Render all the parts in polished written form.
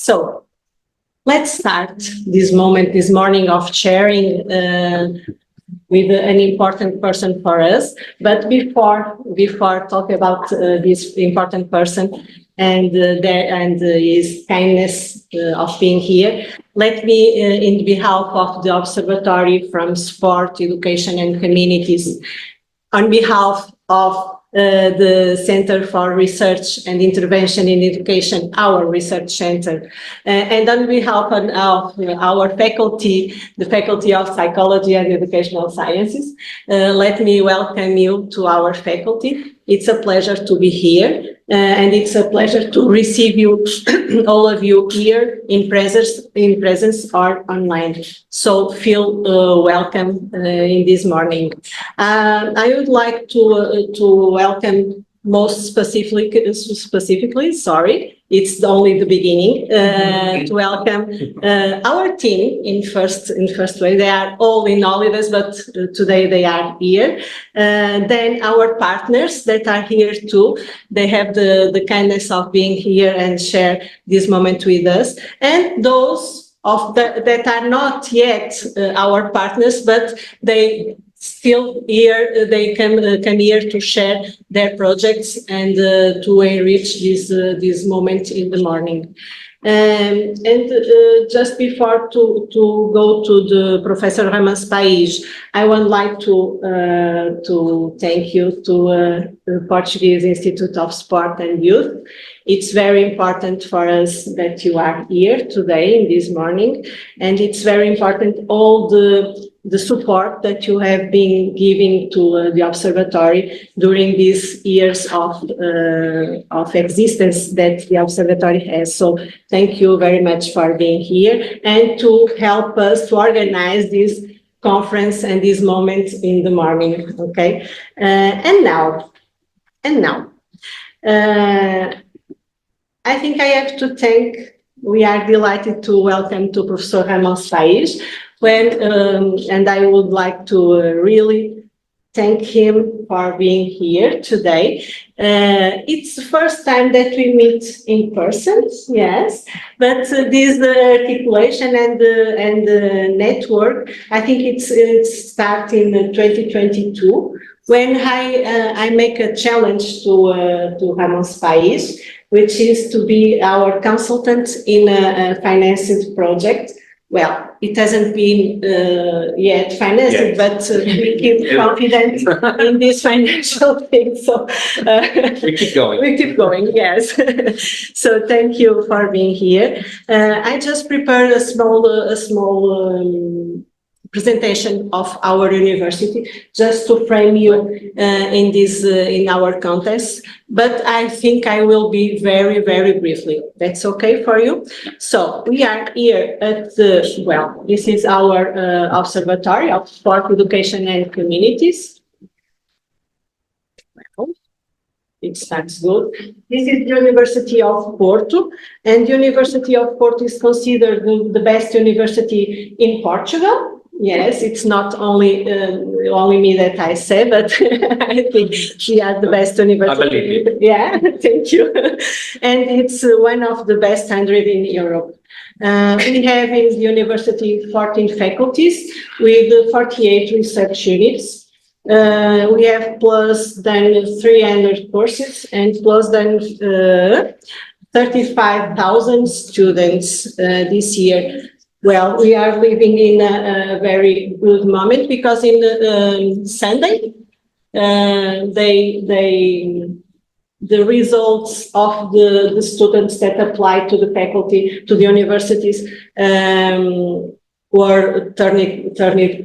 So let's start this morning of sharing with an important person for us. But before talk about this important person and his kindness of being here, let me, in behalf of the Observatory from Sport, Education and Communities, on behalf of the Center for Research and Intervention in Education, our research center, and on behalf of our faculty, the Faculty of Psychology and Educational Sciences, let me welcome you to our faculty. It's a pleasure to be here, and it's a pleasure to receive you, all of you here in presence or online. So feel welcome in this morning. I would like to welcome most specifically, sorry, it's only the beginning, to welcome our team in first way. They are all in holidays, but today they are here. Then our partners that are here too. They have the kindness of being here and share this moment with us. And those that are not yet our partners, but they still here, they come here to share their projects and to enrich this moment in the morning. And just before to go to the Professor Ramón, I would like to thank you to the Portuguese Institute of Sport and Youth. It's very important for us that you are here today in this morning, and it's very important all the support that you have been giving to the observatory during these years of existence that the observatory has. So thank you very much for being here and to help us to organize this conference and this moment in the morning. Okay, and now, I think I have to thank. We are delighted to welcome to Professor Ramón and I would like to really thank him for being here today. It's the first time that we meet in person, yes, but this articulation and the network, I think it started in 2022 when I make a challenge to Ramón, which is to be our consultant in a financed project. Well, it hasn't been yet financed, but we keep confident in this financial thing. So we keep going. We keep going, yes. So thank you for being here. I just prepared a small presentation of our university, just to frame you in our context. But I think I will be very, very briefly. That's okay for you? So we are here at this is our Observatory of Sport, Education and Communities. Well, it starts good. This is the University of Porto, and the University of Porto is considered the best university in Portugal. Yes, it's not only me that I say, but I think we are the best university. I believe it. Yeah, thank you. And it's one of the best 100 in Europe. We have in the university 14 faculties with 48 research units. We have plus than 300 courses and plus than 35,000 students this year. Well, we are living in a very good moment because in Sunday, the results of the students that applied to the faculty, to the universities, were turned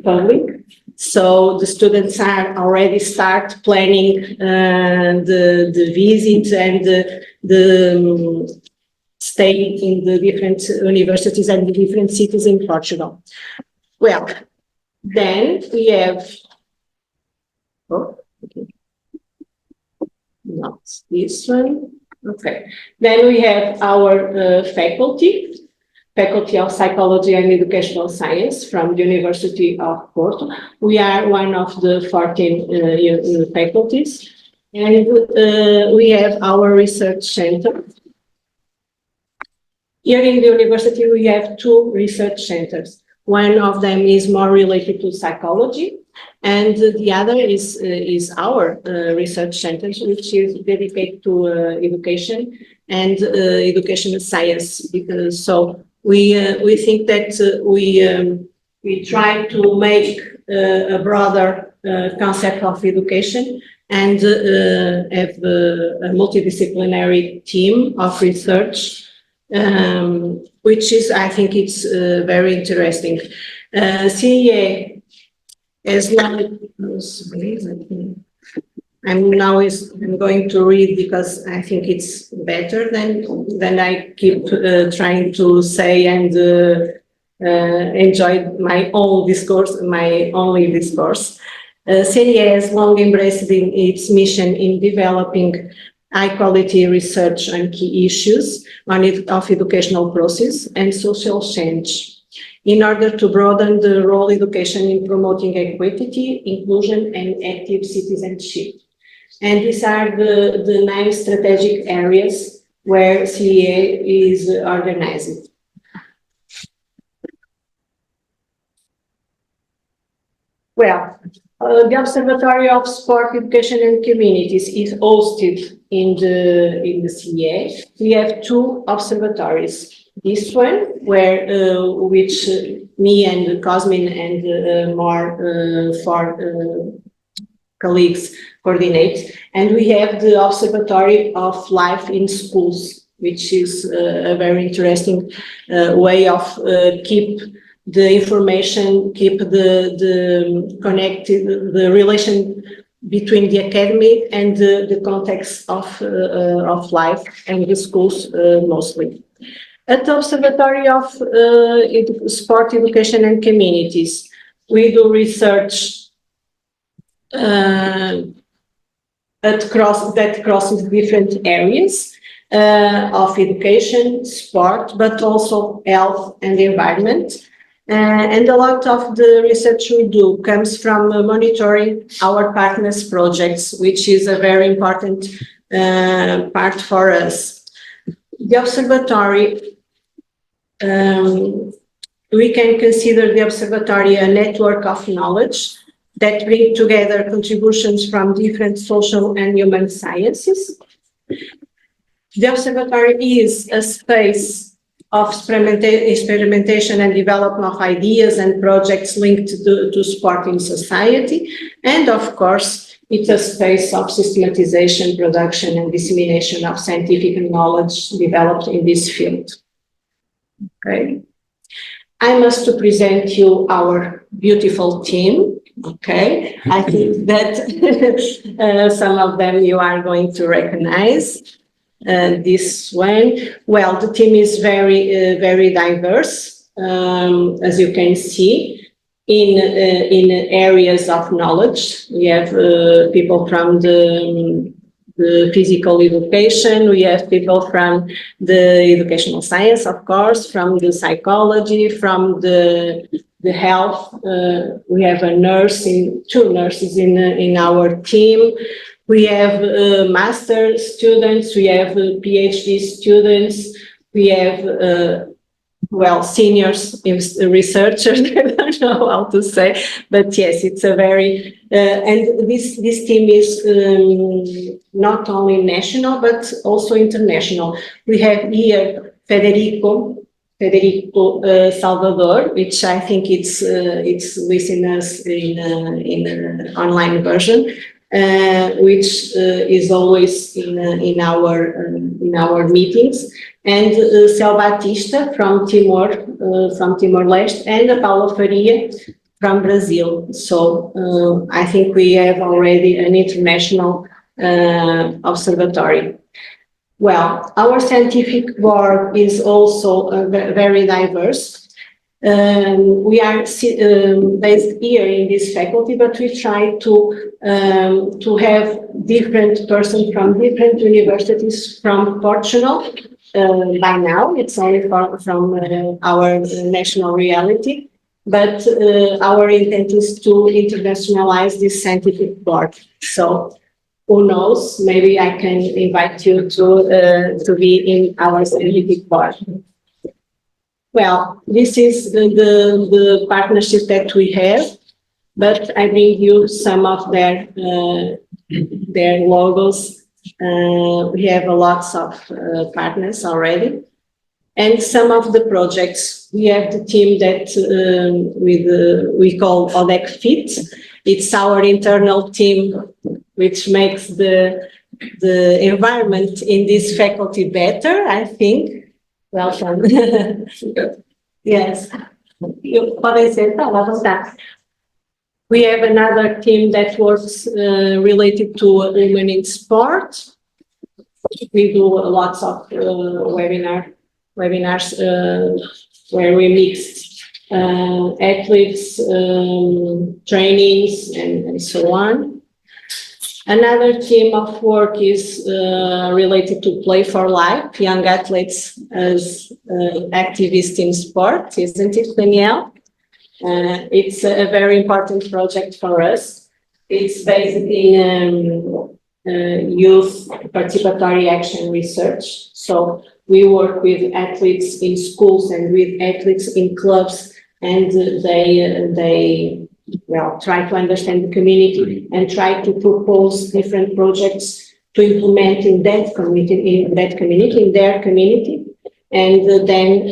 public. So the students are already start planning the visit and the stay in the different universities and the different cities in Portugal. Well, then we have, not this one, okay. Then we have our faculty of Psychology and Educational Science from the University of Porto. We are one of the 14 faculties, and we have our research center. Here in the university, we have two research centers. One of them is more related to psychology, and the other is our research center, which is dedicated to education and educational science. So we think that we try to make a broader concept of education and have a multidisciplinary team of research, which is, I think it's very interesting. CEA as long as, I'm going to read because I think it's better than I keep trying to say and enjoy my own discourse, my only discourse. CEA has long embraced in its mission in developing high-quality research on key issues of educational process and social change in order to broaden the role of education in promoting equity, inclusion, and active citizenship. And these are the 9 strategic areas where CEA is organized. Well, the Observatory of Sport, Education and Communities is hosted in the CEA. We have 2 observatories. This one, where which me and Cosmin and more 4 colleagues coordinate, and we have the Observatory of Life in Schools, which is a very interesting way of keep the information, keep the connected, the relation between the academy and the context of life and the schools mostly. At the Observatory of Sport, Education and Communities, we do research that crosses different areas of education, sport, but also health and environment. And a lot of the research we do comes from monitoring our partners' projects, which is a very important part for us. The observatory, we can consider the observatory a network of knowledge that bring together contributions from different social and human sciences. The observatory is a space of experimentation and development of ideas and projects linked to sport in society. And of course, it's a space of systematization, production, and dissemination of scientific knowledge developed in this field. Okay. I must present you our beautiful team. Okay. I think that some of them you are going to recognize. This one, well, the team is very diverse, as you can see, in areas of knowledge. We have people from the physical education, we have people from the educational science, of course, from the psychology, from the health. We have a nurse, 2 nurses in our team. We have master students, we have PhD students, we have, well, seniors, researchers, I don't know how to say, but yes, it's a very, and this team is not only national, but also international. We have here Federico Salvador, which I think it's listeners in an online version. Which is always in our meetings, and Cel Batista from Timor-Leste, and Paula Faria from Brazil. So I think we have already an international observatory. Well, our scientific board is also very diverse. We are based here in this faculty, but we try to have different persons from different universities from Portugal. By now, it's only from our national reality, but our intent is to internationalize this scientific board. So who knows, maybe I can invite you to be in our scientific board. Well, this is the partnership that we have, but I bring you some of their logos. We have lots of partners already. And some of the projects, we have the team that we call ODEC Fit. It's our internal team, which makes the environment in this faculty better, I think. Welcome. Yes. Podem sentar, lá está. We have another team that works related to women in sport. We do lots of webinars where we mix athletes, trainings, and so on. Another team of work is related to Play for Life, young athletes as activists in sport, isn't it, Danielle? It's a very important project for us. It's based in youth participatory action research. So we work with athletes in schools and with athletes in clubs, and they try to understand the community and try to propose different projects to implement in that community, in their community, and then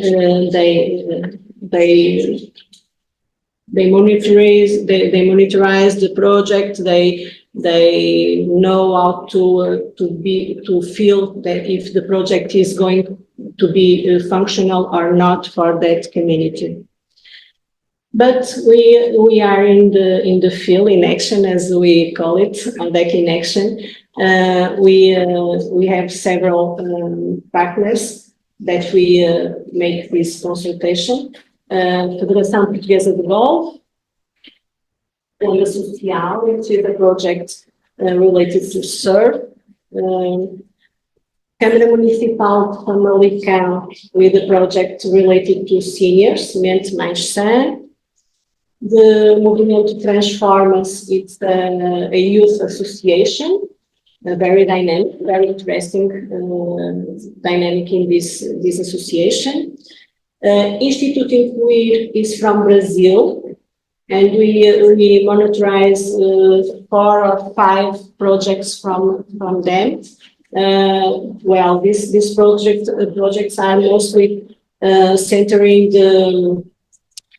they monitorize the project. They know how to feel that if the project is going to be functional or not for that community. But we are in the field, in action, as we call it, ODEC in action. We have several partners that we make this consultation. Federação Portuguesa de Golfe, Onda Social, which is a project related to surf. Câmara Municipal de Famalicão, with a project related to seniors, Mente Mais Sã. The Movimento Transforma-se, it's a youth association, very dynamic, very interesting dynamic in this association. Instituto Incluir is from Brazil, and we monitorize 4 or 5 projects from them. Well, these projects are mostly centering the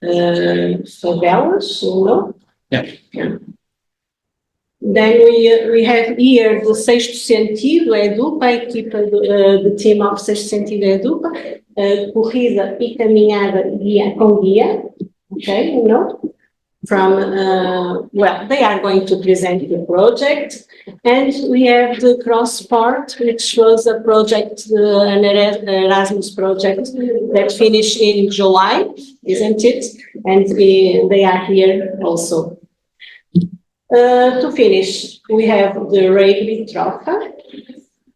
favelas, you know? Yeah. Then we have here the Sexto Sentido, EDUPA, a equipa the team of Sexto Sentido EDUPA, corrida e caminhada com guia, okay, you know? From, well, they are going to present the project. And we have the Cross Part, which was a project, an Erasmus project that finished in July, isn't it? And they are here also. To finish, we have the Rugby Troca.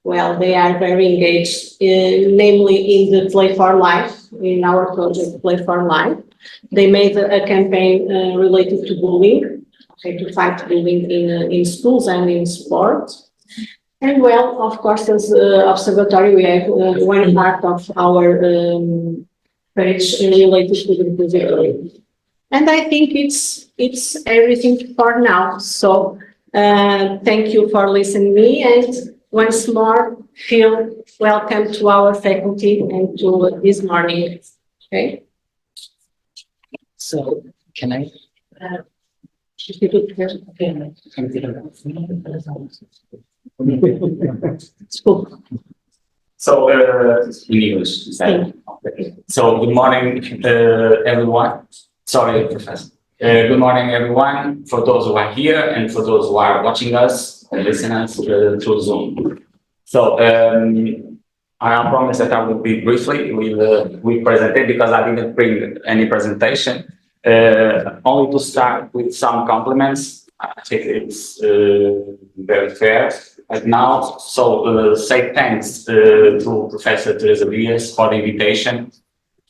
Well, they are very engaged, namely in the Play for Life, in our project Play for Life. They made a campaign related to bullying, okay, to fight bullying in schools and in sports. And well, of course, as observatory, we have one part of our page related to the disability. And I think it's everything for now. So thank you for listening to me, and once more, feel welcome to our faculty and to this morning. Okay. So can I? So in English. So good morning, everyone. Sorry, Professor. Good morning, everyone. For those who are here and for those who are watching us and listening us through Zoom. So I promise that I will be briefly with presentation because I didn't bring any presentation. Only to start with some compliments. I think it's very fair right now. So say thanks to Professor Teresa Dias for the invitation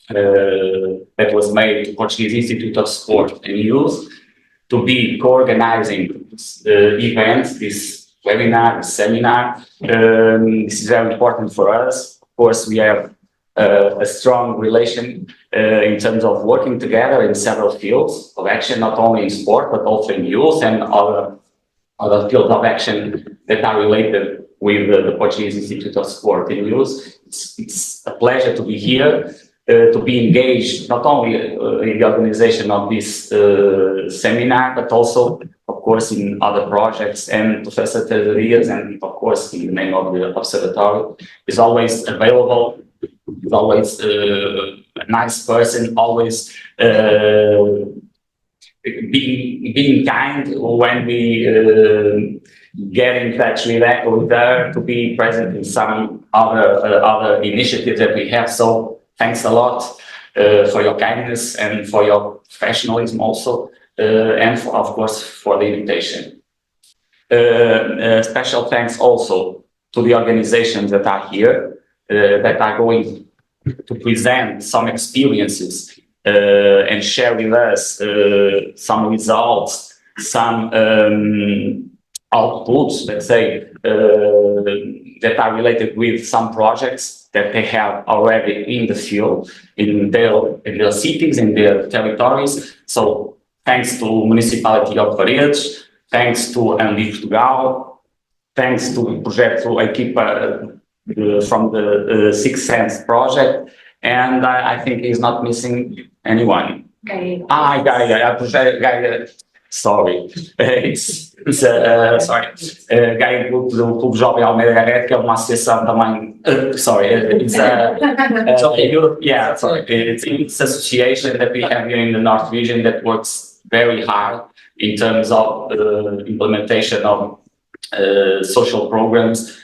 that was made to Portuguese Institute of Sport and Youth to be co-organizing this event, this webinar, this seminar. This is very important for us. Of course, we have a strong relation in terms of working together in several fields of action, not only in sport, but also in youth and other fields of action that are related with the Portuguese Institute of Sport and Youth. It's a pleasure to be here, to be engaged not only in the organization of this seminar, but also, of course, in other projects. And Professor Tadarias, and of course, in the name of the observatory, is always available. He's always a nice person, always being kind when we get in touch with her to be present in some other initiatives that we have. So thanks a lot for your kindness and for your professionalism also, and of course for the invitation. Special thanks also to the organizations that are here, that are going to present some experiences and share with us some results, some outputs, let's say, that are related with some projects that they have already in the field, in their cities, in their territories. So thanks to Municipality of Paredes, thanks to Andi Portugal, thanks to Projeto Equipa from the Sixth Sense project, and I think he's not missing anyone. Okay. Gaia, sorry, sorry, Gaia do Clube Jovem Almeida Garrett, que é uma associação também, sorry, it's yeah, sorry, it's association that we have here in the North region that works very hard in terms of implementation of social programs,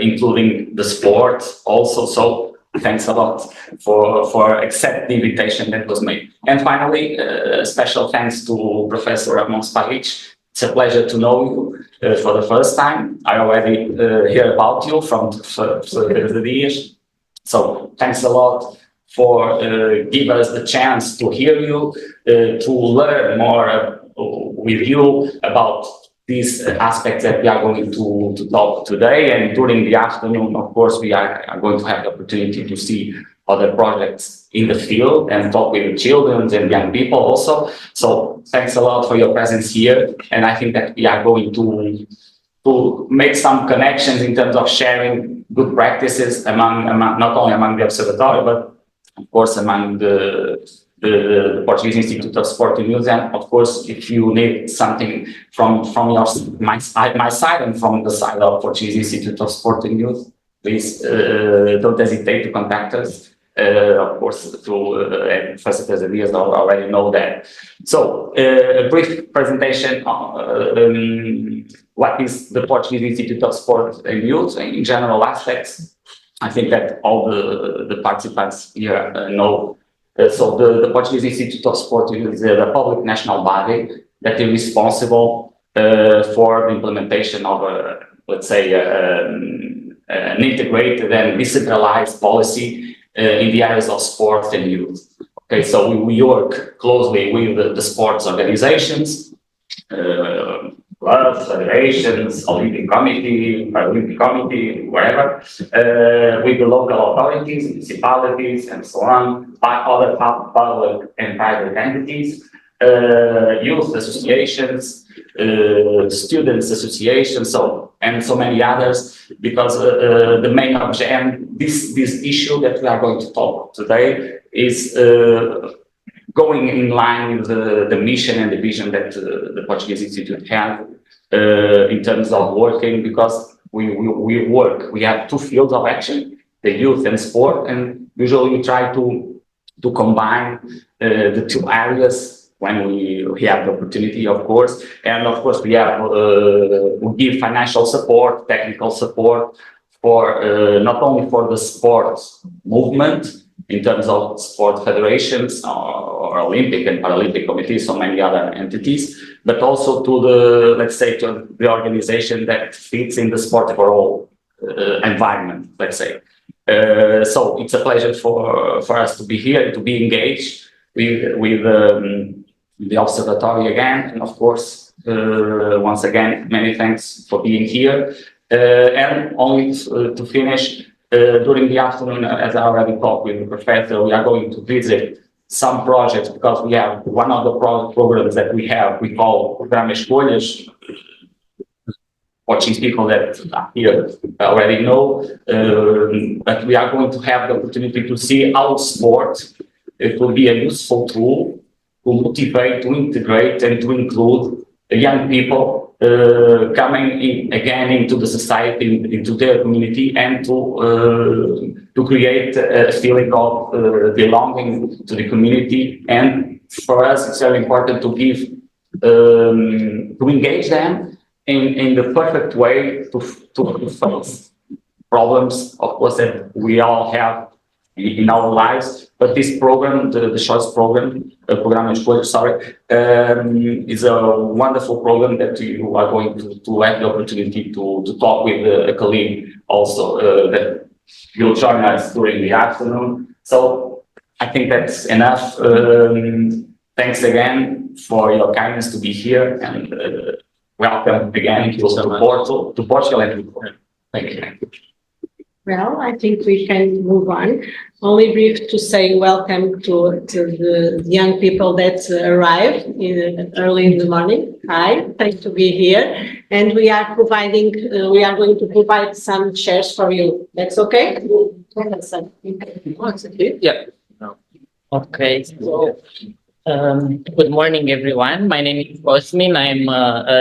including the sport also. So thanks a lot for accepting the invitation that was made. And finally, special thanks to Professor Ramón. It's a pleasure to know you for the first time. I already hear about you from the years. So thanks a lot for giving us the chance to hear you, to learn more with you about these aspects that we are going to talk today. And during the afternoon, of course, we are going to have the opportunity to see other projects in the field and talk with children and young people also. So thanks a lot for your presence here. And I think that we are going to make some connections in terms of sharing good practices among not only among the observatory, but of course among the Portuguese Institute of Sport and Youth. And of course, if you need something from my side and from the side of Portuguese Institute of Sport and Youth, please don't hesitate to contact us. Of course, through Facilitators ideas already know that. So, a brief presentation on what is the Portuguese Institute of Sport and Youth in general aspects. I think that all the participants here know. So the Portuguese Institute of Sport and Youth is the public national body that is responsible for the implementation of, let's say, an integrated and decentralized policy in the areas of sport and youth. Okay, so we work closely with the sports organizations, clubs, federations, Olympic Committee, Paralympic Committee, whatever, with the local authorities, municipalities, and so on, by other public and private entities, youth associations, students associations, and so many others, because the main object, this issue that we are going to talk today is going in line with the mission and the vision that the Portuguese Institute has in terms of working, because we have two fields of action, the youth and sport, and usually we try to combine the two areas when we have the opportunity, of course. And of course, we give financial support, technical support for not only for the sports movement in terms of sport federations or Olympic and Paralympic committees, so many other entities, but also to the, let's say, to the organization that fits in the sport for all environment, let's say. So it's a pleasure for us to be here, to be engaged with the observatory again, and of course, once again, many thanks for being here. And only to finish, During the afternoon, as I already talked with the professor, we are going to visit some projects because we have one of the programs that we have, we call Programa Escolhas. Watching people that are here already know, but we are going to have the opportunity to see how sport, it will be a useful tool to motivate, to integrate, and to include young people coming in, again into the society, into their community, and to create a feeling of belonging to the community. And for us, it's very important to give, to engage them in the perfect way to face problems, of course, that we all have in our lives. But this program, the short program, Programa Escolhas, is a wonderful program that you are going to have the opportunity to talk with a colleague also that will join us during the afternoon. So I think that's enough. Thanks again for your kindness to be here, and welcome again to Portugal and to Thank you. Well, I think we can move on. Only brief to say welcome to the young people that arrived early in the morning. Hi, thanks to be here. And we are going to provide some chairs for you. That's okay? Yeah. Okay. So, good morning, everyone. My name is Cosmin. I'm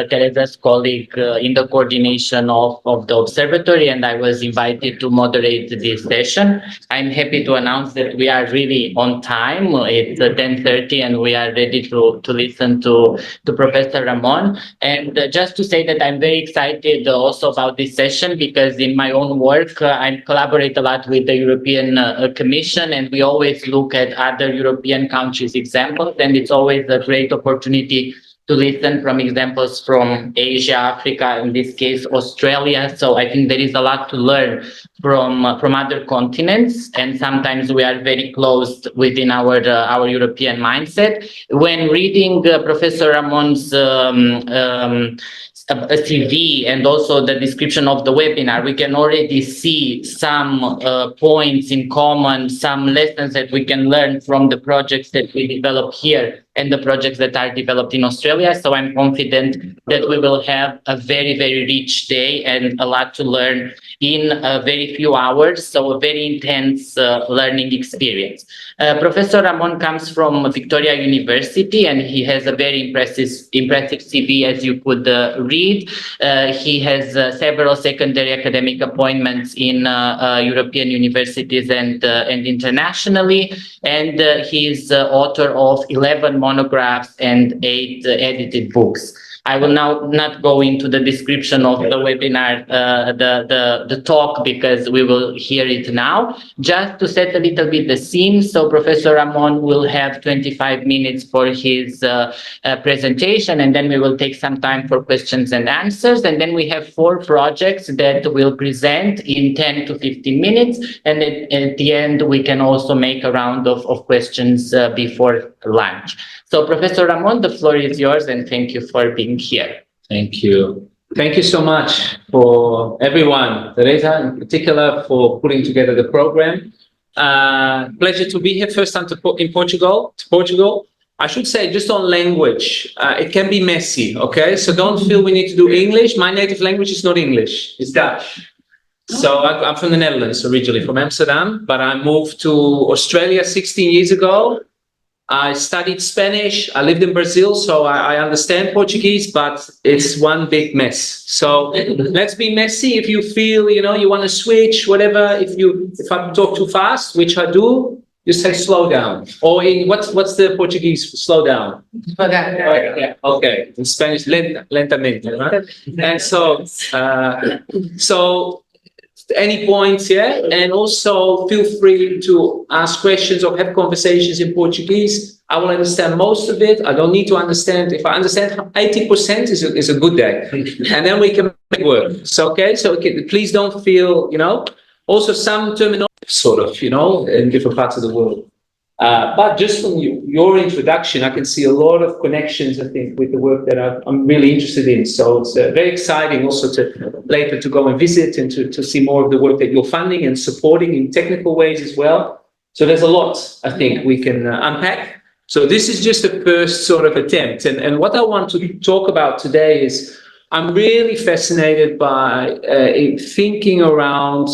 Teresa's colleague in the coordination of the observatory, and I was invited to moderate this session. I'm happy to announce that we are really on time. It's 10:30, and we are ready to listen to Professor Ramón. And just to say that I'm very excited also about this session, because in my own work, I collaborate a lot with the European Commission, and we always look at other European countries' examples. And it's always a great opportunity to listen from examples from Asia, Africa, in this case, Australia. So I think there is a lot to learn from other continents, and sometimes we are very close within our European mindset. When reading Professor Ramón's a CV and also the description of the webinar, we can already see some points in common, some lessons that we can learn from the projects that we develop here and the projects that are developed in Australia. So I'm confident that we will have a very, very rich day and a lot to learn in a very few hours. So a very intense learning experience. Professor Ramón comes from Victoria University, and he has a very impressive CV, as you could read. He has several secondary academic appointments in European universities and internationally, and he is author of 11 monographs and 8 edited books. I will now not go into the description of the webinar, the talk, because we will hear it now. Just to set a little bit the scene, so Professor Ramón will have 25 minutes for his presentation, and then we will take some time for questions and answers. And then we have 4 projects that we'll present in 10 to 15 minutes. And at the end, we can also make a round of questions before lunch. So Professor Ramón, the floor is yours, and thank you for being here. Thank you. Thank you so much for everyone, Teresa in particular, for putting together the program. Pleasure to be here. First time in Portugal. I should say, just on language, it can be messy, okay? So don't feel we need to do English. My native language is not English, it's Dutch. So I'm from the Netherlands originally, from Amsterdam, but I moved to Australia 16 years ago. I studied Spanish. I lived in Brazil, so I understand Portuguese, but it's one big mess. So let's be messy. If you feel, you want to switch, whatever, if I talk too fast, which I do, you say slow down. Or in what's the Portuguese slow down? Yeah, okay. In Spanish, lentamente. Right? And so any points, yeah? And also feel free to ask questions or have conversations in Portuguese. I will understand most of it. I don't need to understand. If I understand 80% is a good day. And then we can make it work. So, okay, please don't feel, also some terminology, sort of, in different parts of the world. But just from your introduction, I can see a lot of connections, I think, with the work that I'm really interested in. So it's very exciting also to later to go and visit and to see more of the work that you're funding and supporting in technical ways as well. So there's a lot, I think, we can unpack. So this is just the first sort of attempt. And what I want to talk about today is I'm really fascinated by thinking around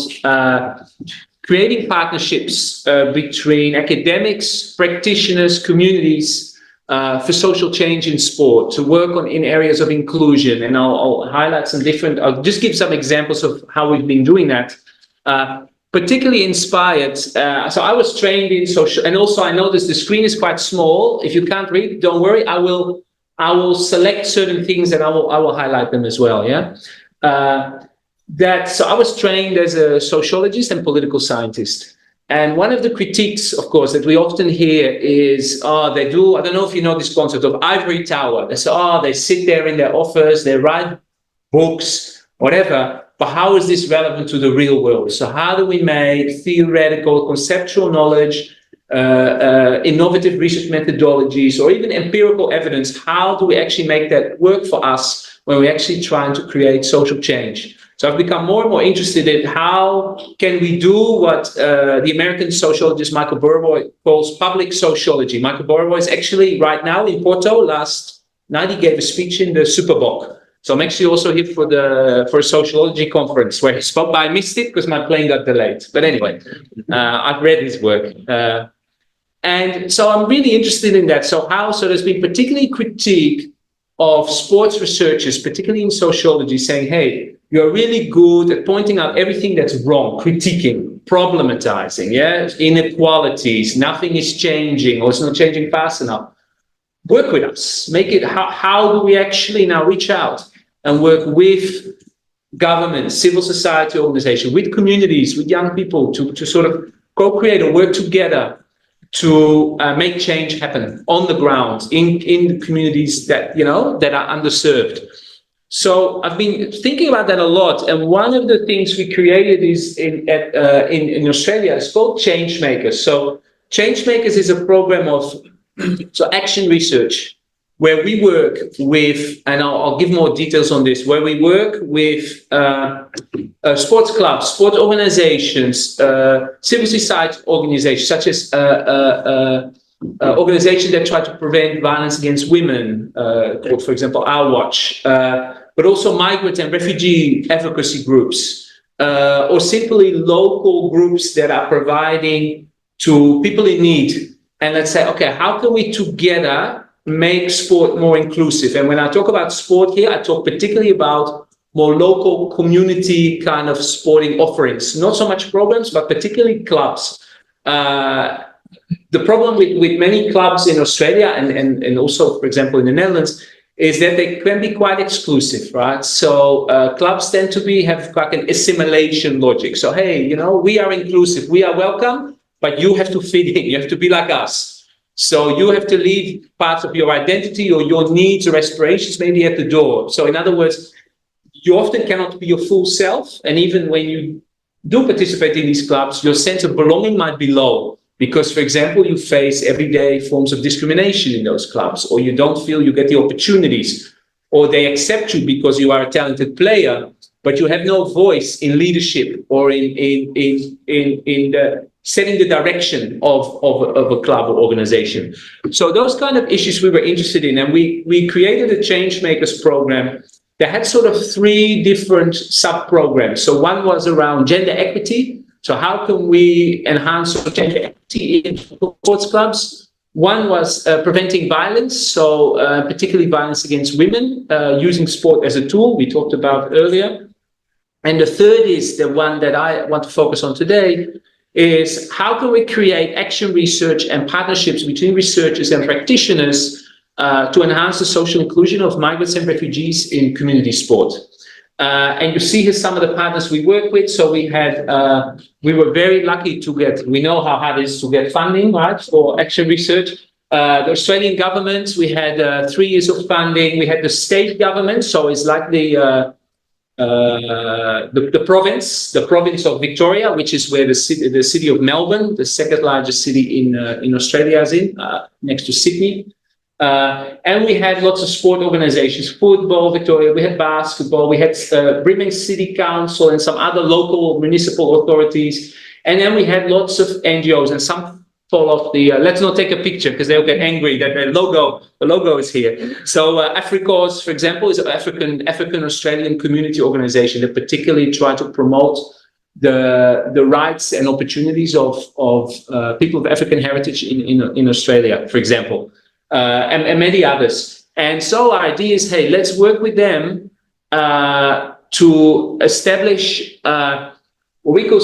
creating partnerships between academics, practitioners, communities for social change in sport, to work on in areas of inclusion. And I'll highlight some different, I'll just give some examples of how we've been doing that. Particularly inspired. So I was trained in social, and also I noticed the screen is quite small. If you can't read, don't worry. I will select certain things and I will highlight them as well. Yeah. So I was trained as a sociologist and political scientist. And one of the critiques, of course, that we often hear is, they do, I don't know if you know this concept of ivory tower. They say, they sit there in their office, they write books, whatever. But how is this relevant to the real world? So how do we make theoretical, conceptual knowledge, innovative research methodologies, or even empirical evidence? How do we actually make that work for us when we're actually trying to create social change? So I've become more and more interested in how can we do what the American sociologist Michael Burrow calls public sociology. Michael Burrow is actually right now in Porto. Last night he gave a speech in the Super Bowl. So I'm actually also here for a sociology conference where he spoke, but I missed it because my plane got delayed. But anyway, I've read his work. And so I'm really interested in that. So there's been particularly critique of sports researchers, particularly in sociology, saying, hey, you're really good at pointing out everything that's wrong, critiquing, problematizing, inequalities, nothing is changing or it's not changing fast enough. Work with us, make it, how do we actually now reach out and work with government, civil society organization, with communities, with young people to sort of co-create or work together to make change happen on the ground in the communities that, that are underserved. So I've been thinking about that a lot. And one of the things we created is in Australia, it's called Changemakers. So Changemakers is a program of action research where we work with, and I'll give more details on this, where we work with sports clubs, sport organizations, civil society organizations, such as organizations that try to prevent violence against women, called, for example, Our Watch, but also migrant and refugee advocacy groups, or simply local groups that are providing to people in need. And let's say, okay, how can we together make sport more inclusive? And when I talk about sport here, I talk particularly about more local community kind of sporting offerings, not so much programs, but particularly clubs. The problem with many clubs in Australia and also, for example, in the Netherlands, is that they can be quite exclusive, right? So clubs tend to have like an assimilation logic. So, hey, we are inclusive, we are welcome, but you have to fit in, you have to be like us. So you have to leave parts of your identity or your needs or aspirations maybe at the door. So in other words, you often cannot be your full self. And even when you do participate in these clubs, your sense of belonging might be low because, for example, you face everyday forms of discrimination in those clubs, or you don't feel you get the opportunities, or they accept you because you are a talented player, but you have no voice in leadership or in the setting the direction of a club or organization. So those kind of issues we were interested in, and we created a Changemakers program that had sort of 3 different sub-programs. So one was around gender equity. So how can we enhance gender equity in sports clubs? One was preventing violence, so particularly violence against women, using sport as a tool, we talked about earlier. And the third is the one that I want to focus on today, is how can we create action research and partnerships between researchers and practitioners to enhance the social inclusion of migrants and refugees in community sport. And you see here some of the partners we work with. So we were very lucky to we know how hard it is to get funding, right, for action research. The Australian government, we had 3 years of funding. We had the state government, so it's like the the province of Victoria, which is where the city of Melbourne, the second largest city in Australia, is next to Sydney. And we had lots of sport organizations, football, Victoria, we had basketball, we had Brisbane City Council and some other local municipal authorities. And then we had lots of NGOs, and some fall off the, let's not take a picture because they'll get angry that the logo is here. So AFRICAUS, for example, is an African Australian community organization that particularly try to promote the rights and opportunities of people of African heritage in Australia, for example, and many others. And so our idea is, hey, let's work with them to establish we call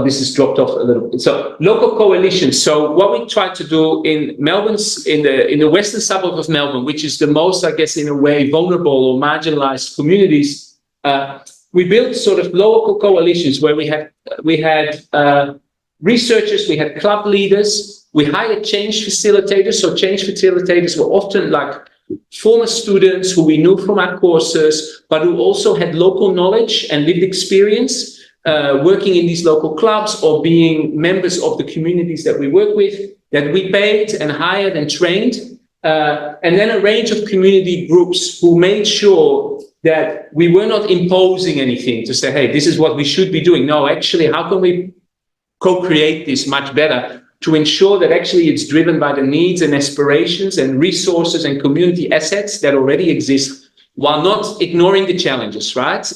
this is dropped off a little bit. So local coalitions. So what we try to do in Melbourne's in the western suburb of Melbourne, which is the most, I guess, in a way, vulnerable or marginalized communities, we built sort of local coalitions where we had researchers, we had club leaders, we hired change facilitators. So change facilitators were often like former students who we knew from our courses, but who also had local knowledge and lived experience. Working in these local clubs or being members of the communities that we work with, that we paid and hired and trained, and then a range of community groups who made sure that we were not imposing anything to say, hey, this is what we should be doing. No, actually, how can we co-create this much better to ensure that actually it's driven by the needs and aspirations and resources and community assets that already exist, while not ignoring the challenges, right?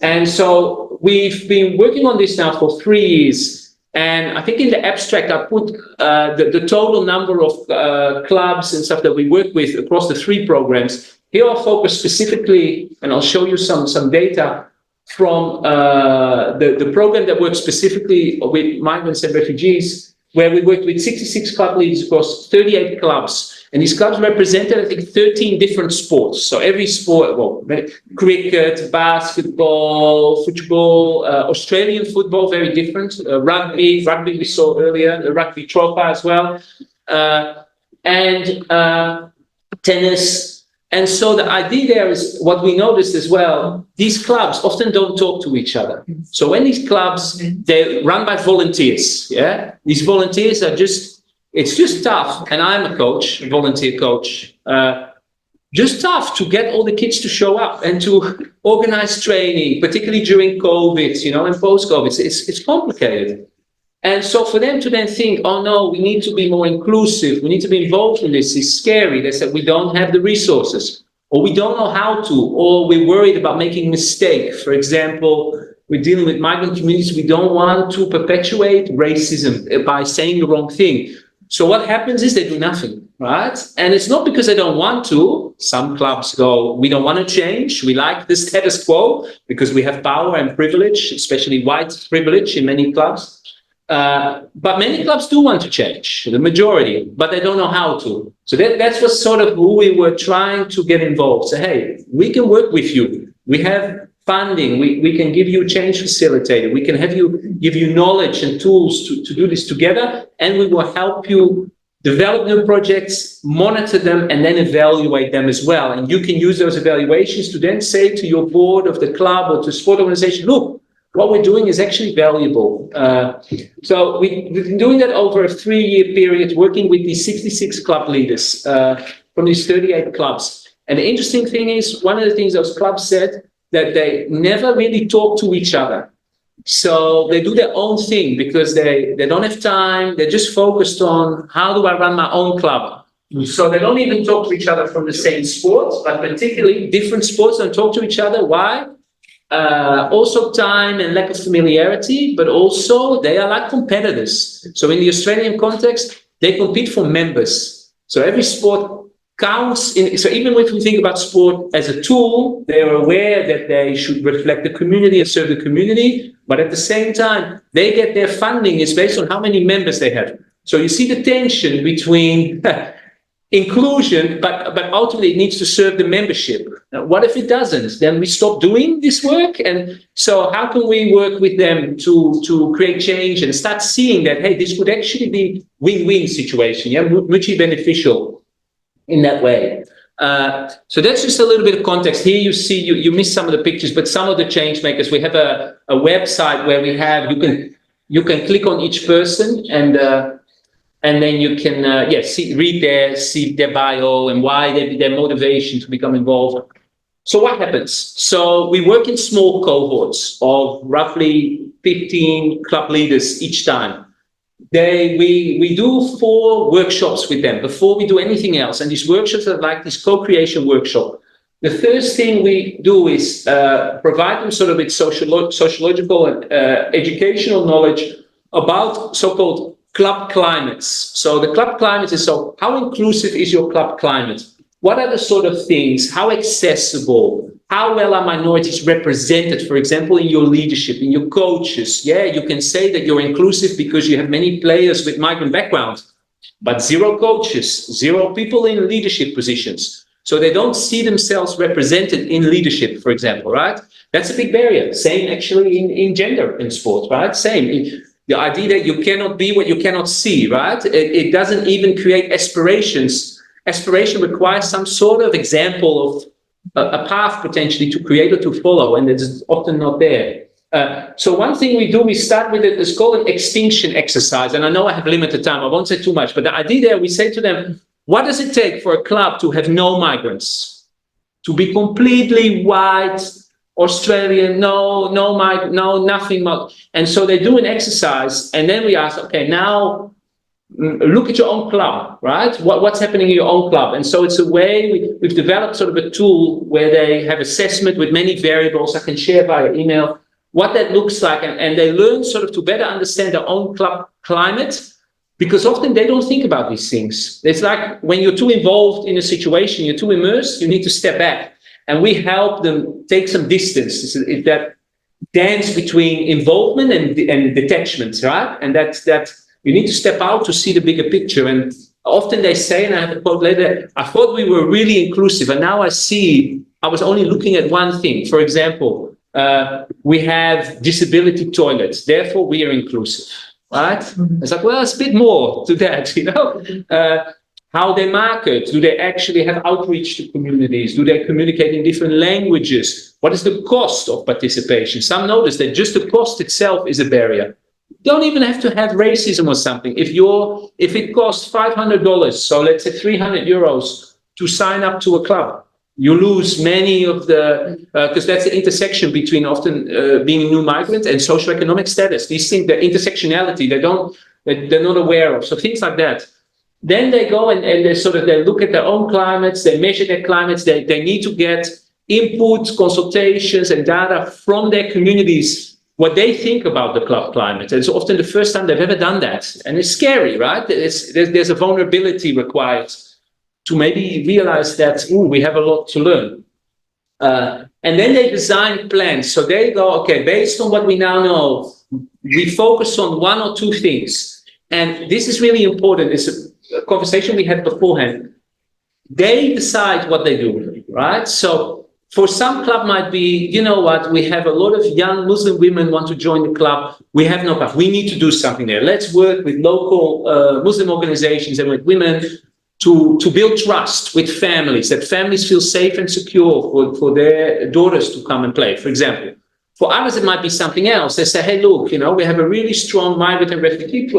And so we've been working on this now for 3 years. And I think in the abstract, I put the total number of clubs and stuff that we work with across the 3 programs. Here I'll focus specifically, and I'll show you some data from the program that works specifically with migrants and refugees, where we worked with 66 club leaders across 38 clubs. And these clubs represented, I think, 13 different sports. So every sport, well, cricket, basketball, football, Australian football, very different. Rugby we saw earlier, the rugby trophy as well, and tennis. And so the idea there is what we noticed as well, these clubs often don't talk to each other. So when these clubs, they're run by volunteers, yeah? These volunteers are it's just tough, and I'm a coach, a volunteer coach, just tough to get all the kids to show up and to organize training, particularly during COVID, and post-COVID. It's complicated. And so for them to then think, oh no, we need to be more inclusive, we need to be involved in this, is scary. They said we don't have the resources, or we don't know how to, or we're worried about making a mistake. For example, we're dealing with migrant communities, we don't want to perpetuate racism by saying the wrong thing. So what happens is they do nothing, right? And it's not because they don't want to. Some clubs go, we don't want to change. We like the status quo because we have power and privilege, especially white privilege in many clubs. But many clubs do want to change, the majority, but they don't know how to. So that's what sort of who we were trying to get involved. So, hey, we can work with you. We have funding. We can give you a change facilitator. We can give you knowledge and tools to do this together. And we will help you develop new projects, monitor them, and then evaluate them as well. And you can use those evaluations to then say to your board of the club or to sport organization, look, what we're doing is actually valuable. So we've been doing that over a 3-year period, working with these 66 club leaders from these 38 clubs. And the interesting thing is, one of the things those clubs said, that they never really talk to each other. So they do their own thing because they don't have time. They're just focused on how do I run my own club. So they don't even talk to each other from the same sports, but particularly different sports don't talk to each other. Why? Also time and lack of familiarity, but also they are like competitors. So in the Australian context, they compete for members. So every sport counts in, so even if we think about sport as a tool, they are aware that they should reflect the community and serve the community, but at the same time, they get their funding is based on how many members they have. So you see the tension between inclusion, but ultimately it needs to serve the membership. Now, what if it doesn't? Then we stop doing this work. And so how can we work with them to create change and start seeing that, hey, this would actually be win-win situation, yeah, mutually beneficial in that way. So that's just a little bit of context. Here you see, you missed some of the pictures, but some of the change makers, we have a website where we have, you can click on each person and then you can, see their bio and why their motivation to become involved. So what happens? So we work in small cohorts of roughly 15 club leaders each time. We do 4 workshops with them before we do anything else. And these workshops are like this co-creation workshop. The first thing we do is provide them sort of with sociological and educational knowledge about so-called club climates. So the club climate is, so how inclusive is your club climate? What are the sort of things? How accessible? How well are minorities represented, for example, in your leadership, in your coaches? Yeah, you can say that you're inclusive because you have many players with migrant backgrounds, but 0 coaches, 0 people in leadership positions. So they don't see themselves represented in leadership, for example, right? That's a big barrier. Same actually in gender in sports, right? Same. The idea that you cannot be what you cannot see, right? It doesn't even create aspirations. Aspiration requires some sort of example of a path potentially to create or to follow, and it's often not there. So one thing we do, we start with it, it's called an extinction exercise. And I know I have limited time, I won't say too much, but the idea there, we say to them, what does it take for a club to have no migrants? To be completely white, Australian, nothing much. And so they do an exercise, and then we ask, okay, now look at your own club, right? What's happening in your own club? And so it's a way we've developed sort of a tool where they have assessment with many variables. I can share via email what that looks like, and they learn sort of to better understand their own club climate, because often they don't think about these things. It's like when you're too involved in a situation, you're too immersed, you need to step back, and we help them take some distance. It's that dance between involvement and detachment, right? And that's you need to step out to see the bigger picture. And often they say, and I have a quote later, I thought we were really inclusive, and now I see I was only looking at one thing. For example, we have disability toilets, therefore we are inclusive, right? Mm-hmm. It's like, well, it's a bit more to that, you know? How they market, do they actually have outreach to communities? Do they communicate in different languages? What is the cost of participation? Some notice that just the cost itself is a barrier. Don't even have to have racism or something. If it costs $500, so let's say 300 euros to sign up to a club, you lose many of the, because that's the intersection between often being a new migrant and socioeconomic status. These things, the intersectionality, they're not aware of. So things like that. Then they go and they look at their own climates, they measure their climates, they need to get input, consultations and data from their communities, what they think about the club climate. And it's often the first time they've ever done that. And it's scary, right? There's a vulnerability required to maybe realize that we have a lot to learn. And then they design plans. So they go, okay, based on what we now know, we focus on 1 or 2 things. And this is really important. It's a conversation we had beforehand. They decide what they do, right? So for some club might be, you know what, we have a lot of young Muslim women want to join the club. We have no club. We need to do something there. Let's work with local Muslim organizations and with women to build trust with families, that families feel safe and secure for their daughters to come and play, for example. For others, it might be something else. They say, hey, look, you know, we have a really strong migrant and refugee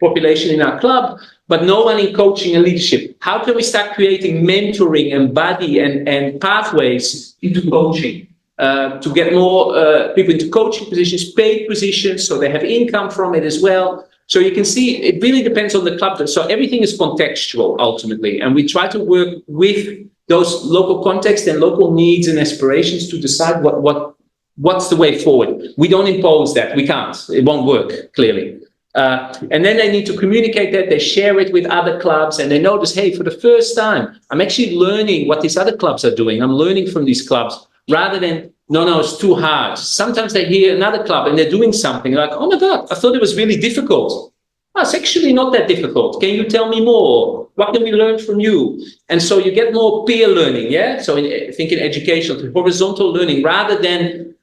population in our club, but no one in coaching and leadership. How can we start creating mentoring and buddy and pathways into coaching to get more people into coaching positions, paid positions, so they have income from it as well. So you can see it really depends on the club. So everything is contextual ultimately, and we try to work with those local contexts and local needs and aspirations to decide what's the way forward. We don't impose that. We can't. It won't work, clearly. And then they need to communicate that, they share it with other clubs, and they notice, hey, for the first time, I'm actually learning what these other clubs are doing. I'm learning from these clubs rather than, no, it's too hard. Sometimes they hear another club and they're doing something like, oh my God, I thought it was really difficult. Oh, it's actually not that difficult. Can you tell me more? What can we learn from you? And so you get more peer learning, yeah? So think in education, horizontal learning rather than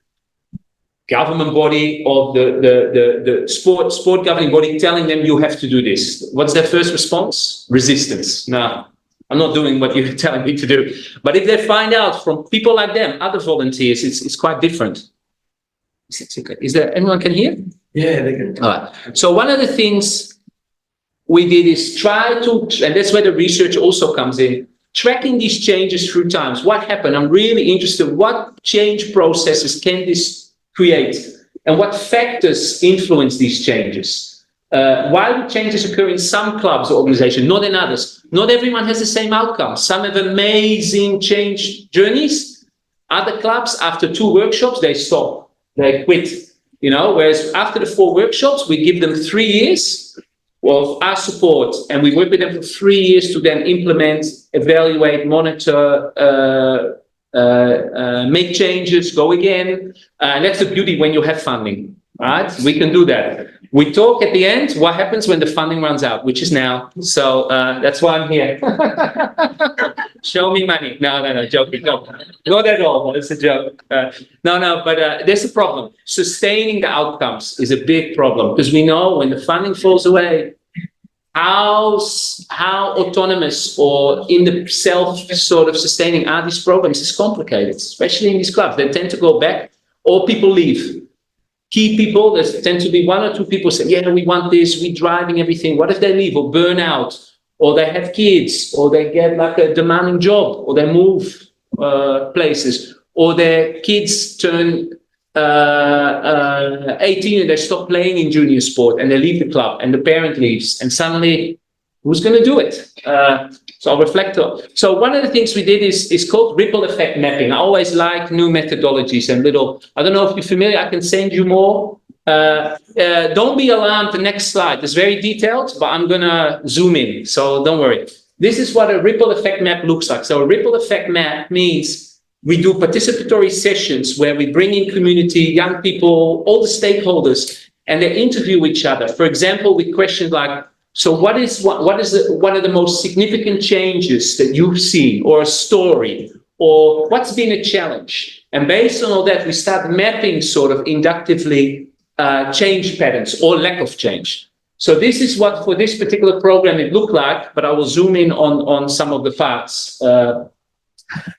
government body or the sport governing body telling them you have to do this. What's their first response? Resistance. No, I'm not doing what you're telling me to do. But if they find out from people like them, other volunteers, it's quite different. Is there anyone can hear? Yeah, they can. All right. So one of the things we did is try to, and that's where the research also comes in, tracking these changes through times. What happened? I'm really interested. What change processes can this create? And what factors influence these changes? Why do changes occur in some clubs or organizations, not in others? Not everyone has the same outcome. Some have amazing change journeys. Other clubs, after 2 workshops, they stop, they quit. You know, whereas after the 4 workshops, we give them 3 years of our support, and we work with them for 3 years to then implement, evaluate, monitor, make changes, go again. And that's the beauty when you have funding, right? We can do that. We talk at the end, what happens when the funding runs out, which is now. So that's why I'm here. Show me money. No, joking. No, not at all. It's a joke. But there's a problem. Sustaining the outcomes is a big problem, because we know when the funding falls away, how autonomous or in the self sort of sustaining are these programs is complicated, especially in these clubs. They tend to go back, or people leave. Key people, there tend to be 1 or 2 people say, yeah, we want this, we're driving everything. What if they leave or burn out, or they have kids, or they get like a demanding job, or they move places, or their kids turn 18 and they stop playing in junior sport and they leave the club and the parent leaves, and suddenly who's going to do it? So I'll reflect on. So one of the things we did is called ripple effect mapping. I always like new methodologies and I don't know if you're familiar, I can send you more. Don't be alarmed, the next slide is very detailed, but I'm going to zoom in, so don't worry. This is what a ripple effect map looks like. So a ripple effect map means we do participatory sessions where we bring in community, young people, all the stakeholders, and they interview each other. For example, with questions like, so what is one of the most significant changes that you've seen, or a story, or what's been a challenge? And based on all that, we start mapping sort of inductively change patterns or lack of change. So this is what for this particular program it looked like, but I will zoom in on some of the parts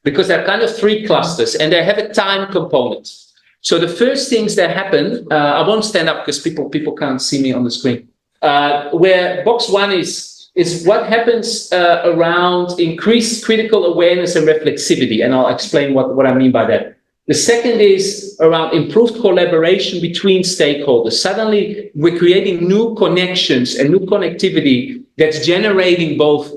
because they're kind of 3 clusters and they have a time component. So the first things that happen, I won't stand up because people can't see me on the screen. Where box 1 is what happens around increased critical awareness and reflexivity, and I'll explain what I mean by that. The second is around improved collaboration between stakeholders. Suddenly, we're creating new connections and new connectivity that's generating both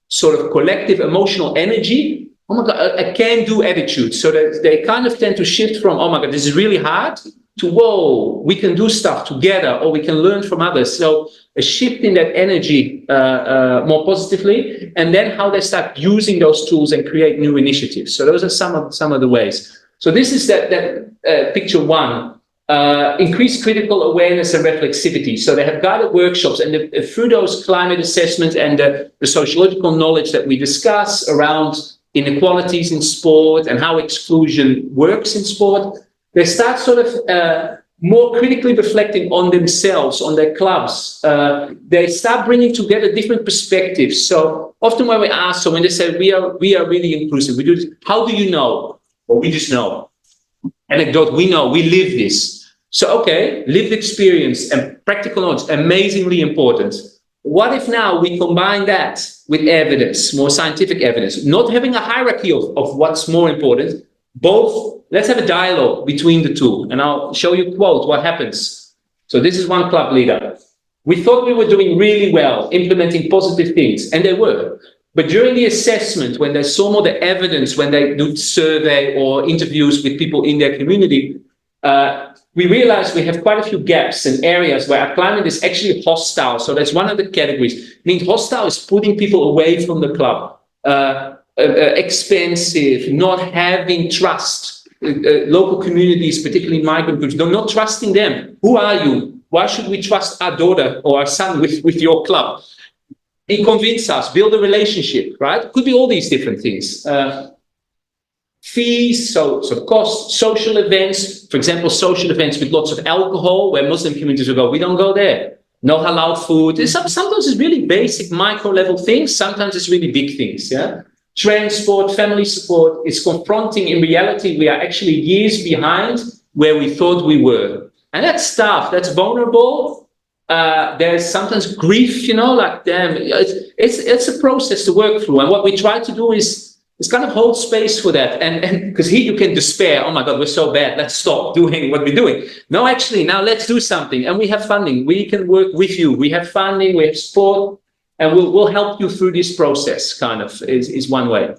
sort of collective emotional energy. Oh my God, a can-do attitude. So that they kind of tend to shift from, oh my God, this is really hard, to, whoa, we can do stuff together, or we can learn from others. So a shift in that energy more positively, and then how they start using those tools and create new initiatives. So those are some of the ways. So this is that picture 1, increased critical awareness and reflexivity. So they have guided workshops, and through those climate assessments and the sociological knowledge that we discuss around inequalities in sport and how exclusion works in sport, they start sort of more critically reflecting on themselves, on their clubs. They start bringing together different perspectives. So often when we ask, so when they say we are really inclusive, we do this, how do you know? Well, we just know. Anecdote, we know, we live this. So, okay, lived experience and practical knowledge, amazingly important. What if now we combine that with evidence, more scientific evidence, not having a hierarchy of what's more important, both, let's have a dialogue between the two. And I'll show you a quote, what happens. So this is one club leader. We thought we were doing really well, implementing positive things, and they were. But during the assessment, when they saw more the evidence, when they do survey or interviews with people in their community, we realized we have quite a few gaps and areas where our climate is actually hostile. So that's one of the categories. I mean, hostile is putting people away from the club, expensive, not having trust. Local communities, particularly migrant groups, they're not trusting them. Who are you? Why should we trust our daughter or our son with your club? Convince us, build a relationship, right? Could be all these different things. Fees, so cost, social events, for example, social events with lots of alcohol, where Muslim communities will go, we don't go there. no halal food. Sometimes it's really basic micro level things. Sometimes it's really big things. Yeah. Transport, family support is confronting. In reality, we are actually years behind where we thought we were. And that's tough. That's vulnerable. There's sometimes grief, like, damn, it's a process to work through. And what we try to do is kind of hold space for that. And because here you can despair, oh my God, we're so bad, let's stop doing what we're doing. No, actually, now let's do something. And we have funding. We can work with you. We have funding, we have support, and we'll help you through this process, kind of, is one way.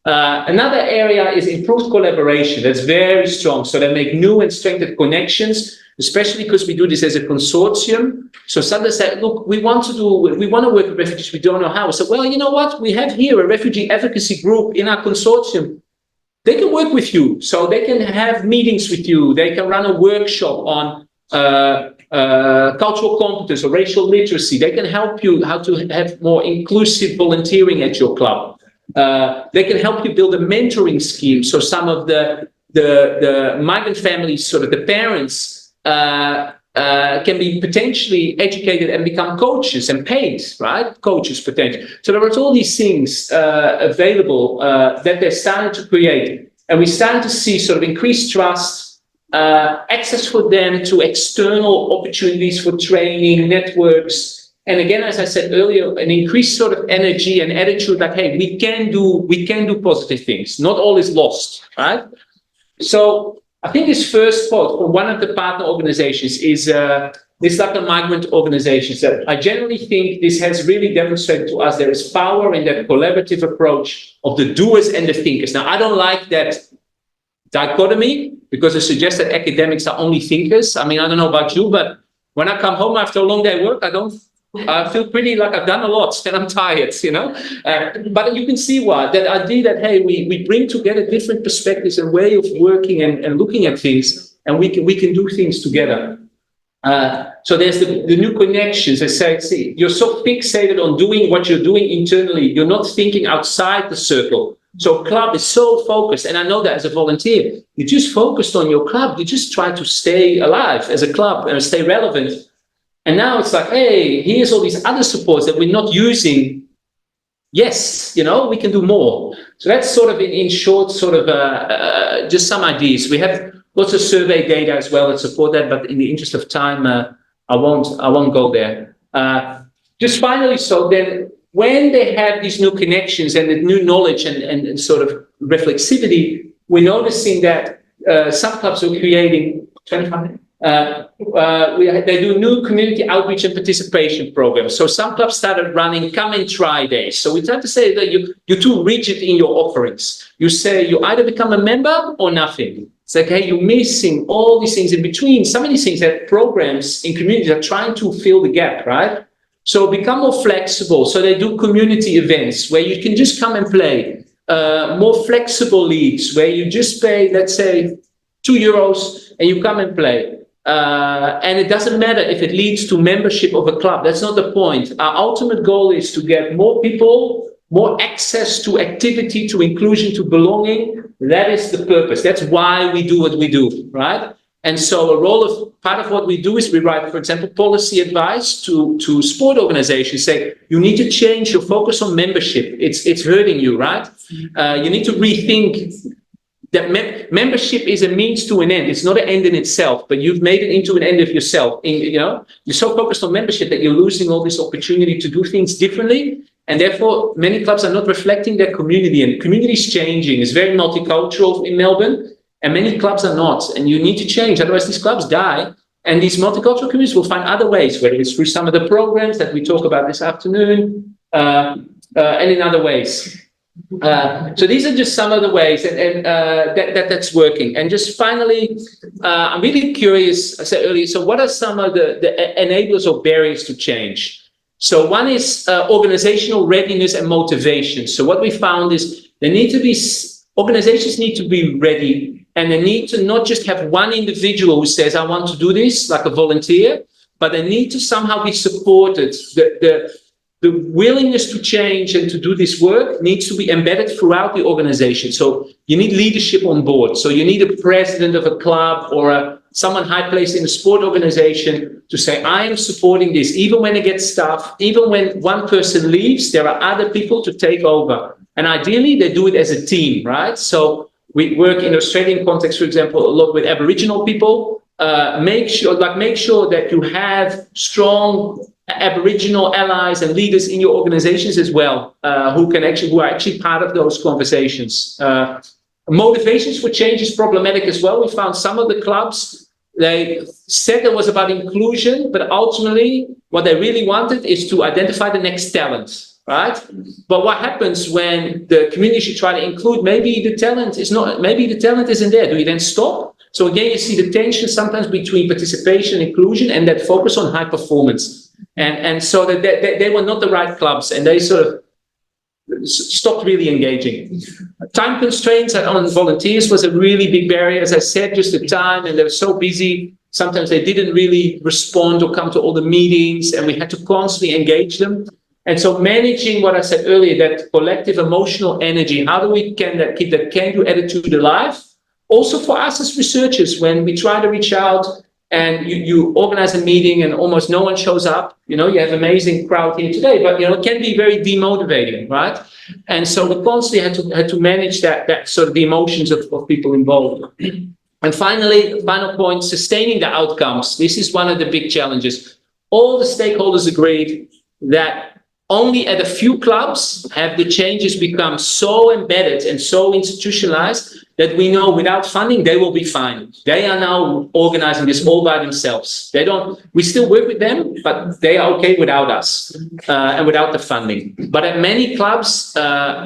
Another area is improved collaboration. That's very strong. So they make new and strengthened connections, especially because we do this as a consortium. So sometimes say, look, we want to work with refugees, we don't know how. So, well, you know what? We have here a refugee advocacy group in our consortium. They can work with you. So they can have meetings with you. They can run a workshop on cultural competence or racial literacy. They can help you how to have more inclusive volunteering at your club. They can help you build a mentoring scheme. So some of the migrant families, sort of the parents, can be potentially educated and become coaches and paid, right? Coaches potentially. So there are all these things available that they're starting to create. And we started to see sort of increased trust, access for them to external opportunities for training, networks. And again, as I said earlier, an increased sort of energy and attitude like, hey, we can do positive things. Not all is lost, right? So I think this first quote from one of the partner organizations is this like a migrant organizations that I generally think this has really demonstrated to us there is power in that collaborative approach of the doers and the thinkers. Now, I don't like that dichotomy because it suggests that academics are only thinkers. I mean, I don't know about you, but when I come home after a long day of work, I feel pretty like I've done a lot and I'm tired, but you can see why that idea that, hey, we bring together different perspectives and way of working and looking at things, and we can do things together. So there's the new connections. I say, see, you're so fixated on doing what you're doing internally, you're not thinking outside the circle. So club is so focused, and I know that as a volunteer, you're just focused on your club. You just try to stay alive as a club and stay relevant. And now it's like, hey, here's all these other supports that we're not using. Yes, we can do more. So that's sort of in short, sort of just some ideas. We have lots of survey data as well that support that, but in the interest of time, I won't go there. Just finally, so then when they have these new connections and the new knowledge and sort of reflexivity, we're noticing that some clubs are creating 25. They do new community outreach and participation programs. So some clubs started running come and try days. So we try to say that you're too rigid in your offerings. You say you either become a member or nothing. It's like, hey, you're missing all these things in between. Some of these things that programs in communities are trying to fill the gap, right? So become more flexible. So they do community events where you can just come and play. More flexible leagues where you just pay, let's say, €2 and you come and play. And it doesn't matter if it leads to membership of a club. That's not the point. Our ultimate goal is to get more people, more access to activity, to inclusion, to belonging. That is the purpose. That's why we do what we do, right? And so part of what we do is we write, for example, policy advice to sport organizations. Say, you need to change your focus on membership. It's hurting you, right? You need to rethink that membership is a means to an end. It's not an end in itself, but you've made it into an end of yourself. You're so focused on membership that you're losing all this opportunity to do things differently. And therefore, many clubs are not reflecting their community, and the community is changing. It's very multicultural in Melbourne, and many clubs are not. And you need to change, otherwise these clubs die. And these multicultural communities will find other ways, whether it's through some of the programs that we talk about this afternoon, and in other ways. So these are just some of the ways that's working. And just finally, I'm really curious, I said earlier, so what are some of the enablers or barriers to change? So one is organizational readiness and motivation. So what we found is organizations need to be ready, and they need to not just have one individual who says, I want to do this, like a volunteer, but they need to somehow be supported. The willingness to change and to do this work needs to be embedded throughout the organization. So you need leadership on board. So you need a president of a club or a someone high placed in a sport organization to say, I am supporting this, even when it gets tough, even when one person leaves, there are other people to take over. And ideally, they do it as a team, right? So we work in Australian context, for example, a lot with Aboriginal people. Make sure that you have strong Aboriginal allies and leaders in your organizations as well, who are actually part of those conversations. Motivations for change is problematic as well. We found some of the clubs, they said it was about inclusion, but ultimately what they really wanted is to identify the next talent, right? But what happens when the community should try to include, maybe the talent isn't there. Do you then stop? So again, you see the tension sometimes between participation, inclusion, and that focus on high performance. And so that they were not the right clubs, and they sort of stopped really engaging. Time constraints on volunteers was a really big barrier. As I said, just the time, and they were so busy. Sometimes they didn't really respond or come to all the meetings, and we had to constantly engage them. And so managing what I said earlier, that collective emotional energy, how do we keep that can-do attitude alive? Also for us as researchers, when we try to reach out and you organize a meeting and almost no one shows up, you have amazing crowd here today, but it can be very demotivating, right? And so we constantly had to manage that sort of the emotions of people involved. And finally, final point, sustaining the outcomes. This is one of the big challenges. All the stakeholders agreed that only at a few clubs have the changes become so embedded and so institutionalized that we know without funding, they will be fine. They are now organizing this all by themselves. We still work with them, but they are okay without us and without the funding. But at many clubs,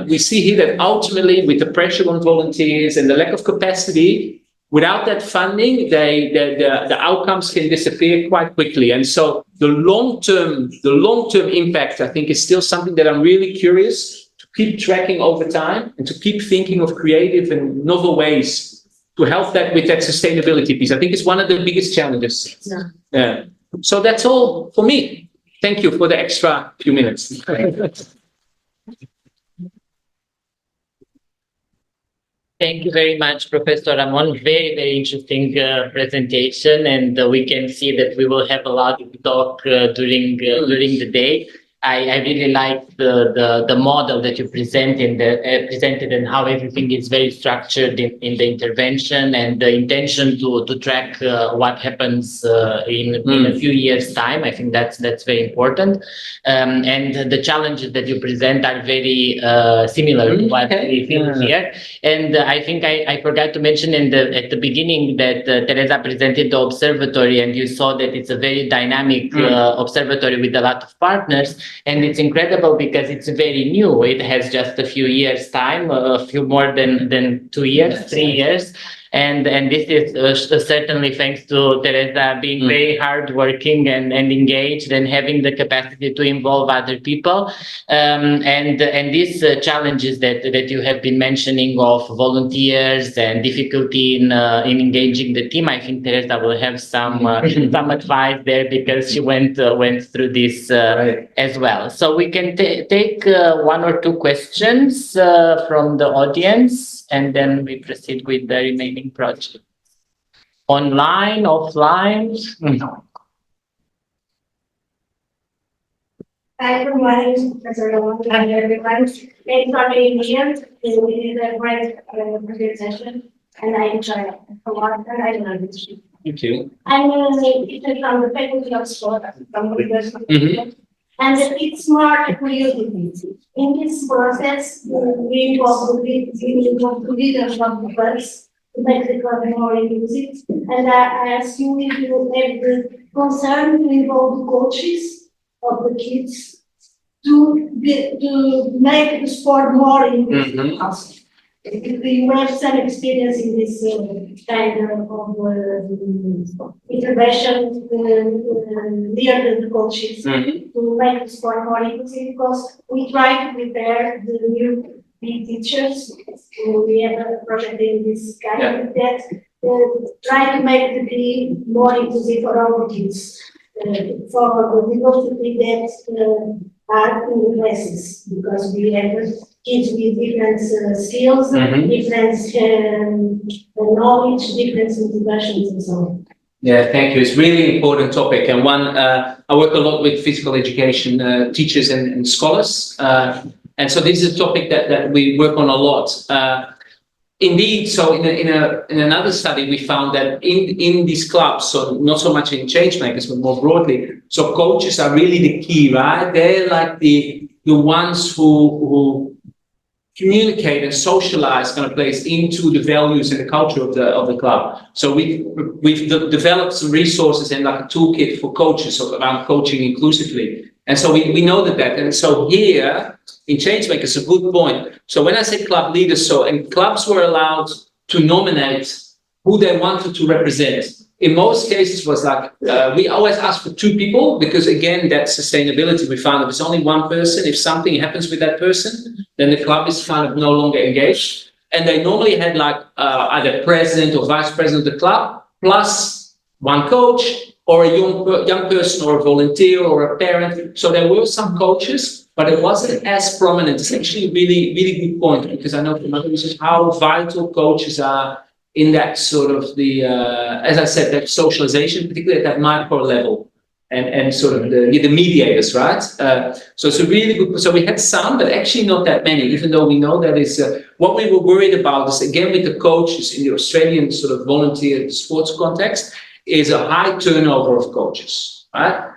we see here that ultimately with the pressure on volunteers and the lack of capacity, without that funding, the outcomes can disappear quite quickly. And so the long-term impact, I think, is still something that I'm really curious to keep tracking over time and to keep thinking of creative and novel ways to help that with that sustainability piece. I think it's one of the biggest challenges. Yeah. So that's all for me. Thank you for the extra few minutes. Thank you very much, Professor Ramón. Very, very interesting presentation, and we can see that we will have a lot to talk during the day. I really like the model that you presented and how everything is very structured in the intervention and the intention to track what happens in a few years' time. I think that's very important. And the challenges that you present are very similar to what we feel here. And I think I forgot to mention at the beginning that Teresa presented the observatory, and you saw that it's a very dynamic observatory with a lot of partners. And it's incredible because it's very new. It has just a few years' time, a few more than 2 years, 3 years. And this is certainly thanks to Teresa being very hardworking and engaged and having the capacity to involve other people. And these challenges that you have been mentioning of volunteers and difficulty in engaging the team, I think Teresa will have some advice there because she went through this as well. So we can take 1 or 2 questions from the audience, and then we proceed with the remaining project. Online, offline? Hi, good morning, Professor Ramón. Hi, everyone. Thanks for being here. We did a great presentation, and I enjoyed it a lot, and I learned it. Thank you. I'm teaching from the Faculty of Sport from the University. And it's more curiosity. In this process, we involve the leaders of the clubs to make the club more inclusive. And I assume you have the concern to involve the coaches of the kids to make the sport more inclusive. You have some experience in this kind of intervention near the coaches to make the sport more inclusive, because we try to prepare the new teachers. We have a project in this kind of that try to make the PE more inclusive for our kids. For the diversity that are in the classes, because we have kids with different skills, different knowledge, different motivations, and so on. Yeah, thank you. It's really important topic, and one I work a lot with physical education teachers and scholars, and so this is a topic that we work on a lot. Indeed, so in another study, we found that in these clubs, so not so much in changemakers, but more broadly, so coaches are really the key, right? They're like the ones who communicate and socialize kind of place into the values and the culture of the club. So we've developed some resources and like a toolkit for coaches around coaching inclusively. And so we know that. And so here in Changemakers, a good point. So when I say club leaders, and clubs were allowed to nominate who they wanted to represent. In most cases was like, we always ask for 2 people because again, that sustainability, we found if it's only one person, if something happens with that person, then the club is kind of no longer engaged. And they normally had like either president or vice president of the club, plus one coach or a young person or a volunteer or a parent. So there were some coaches, but it wasn't as prominent. It's actually a really, really good point because I know from other research how vital coaches are in that sort of as I said, that socialization, particularly at that micro level, and sort of the mediators, right? So it's a really good. So we had some, but actually not that many. Even though we know that is what we were worried about is again with the coaches in the Australian sort of volunteer sports context is a high turnover of coaches, right?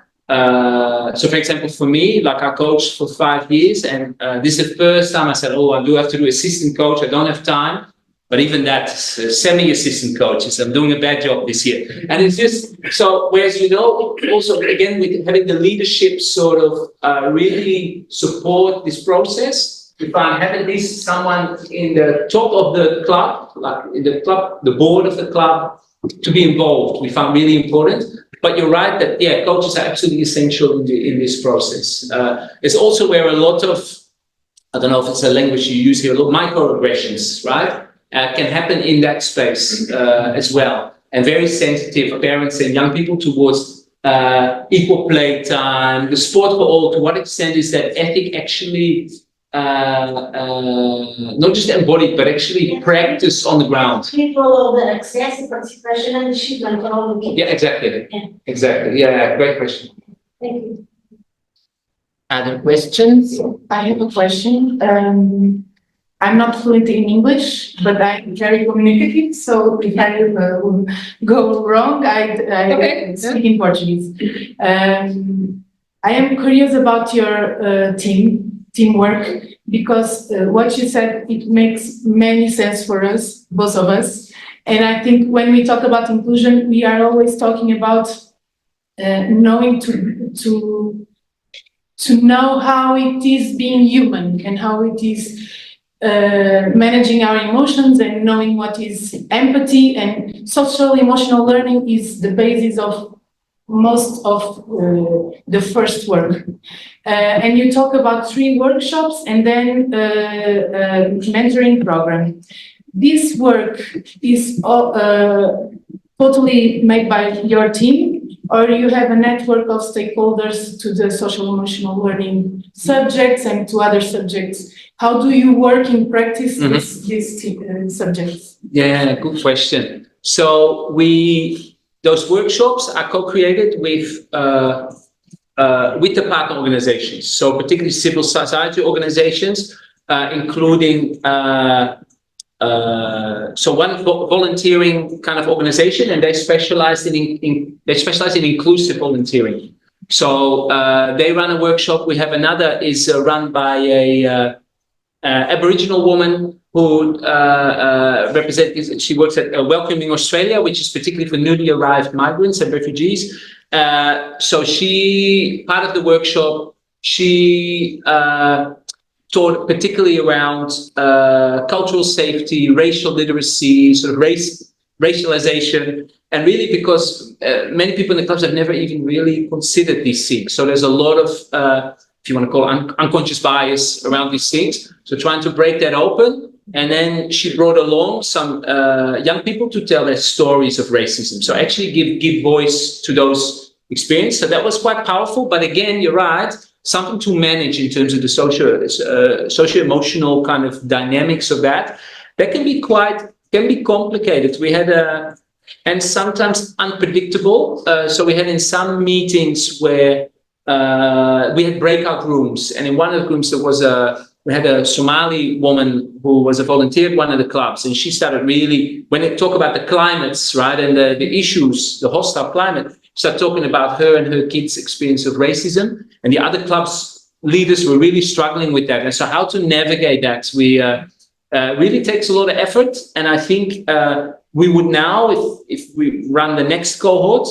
So for example, for me, like I coached for 5 years, and this is the first time I said, "Oh, I do have to do assistant coach. I don't have time." But even that, semi-assistant coaches, I'm doing a bad job this year. And it's just, so whereas, also again, with having the leadership sort of really support this process, if I'm having someone in the top of the club, like in the club, the board of the club, to be involved, we found really important. But you're right that, yeah, coaches are absolutely essential in this process. It's also where a lot of, I don't know if it's a language you use here, a lot of microaggressions, right? Can happen in that space as well, and very sensitive parents and young people towards equal play time, the sport for all. To what extent is that ethic actually not just embodied, but actually practiced on the ground? People of the access, the participation, and achievement for all the people. Yeah, exactly. Yeah. Exactly. Yeah, great question. Thank you. Other questions? I have a question. I'm not fluent in English, but I'm very communicative. So if I go wrong, I speak in Portuguese. I am curious about your teamwork, because what you said, it makes many sense for us, both of us. And I think when we talk about inclusion, we are always talking about knowing to know how it is being human and how it is managing our emotions and knowing what is empathy, and social emotional learning is the basis of most of the first work. And you talk about 3 workshops and then mentoring program. This work is totally made by your team, or you have a network of stakeholders to the social emotional learning subjects and to other subjects? How do you work in practice these subjects? Yeah, good question. So those workshops are co-created with the partner organizations. So particularly civil society organizations, including so one volunteering kind of organization, and they specialize in inclusive volunteering. So they run a workshop. We have another is run by a Aboriginal woman who she works at Welcoming Australia, which is particularly for newly arrived migrants and refugees. So part of the workshop, she taught particularly around cultural safety, racial literacy, sort of racialization, and really because many people in the clubs have never even really considered these things. So there's a lot of if you want to call it unconscious bias around these things. So trying to break that open. And then she brought along some young people to tell their stories of racism. So actually give voice to those experiences. So that was quite powerful. But again, you're right, something to manage in terms of the socio-emotional kind of dynamics of that. That can be complicated. We had and sometimes unpredictable. So we had in some meetings where we had breakout rooms, and in one of the rooms we had a Somali woman who was a volunteer at one of the clubs, and she started really, when they talk about the climates, right, and the issues, the hostile climate, started talking about her and her kids' experience of racism, and the other clubs leaders were really struggling with that. And so how to navigate that really takes a lot of effort. And I think we would now, if we run the next cohort,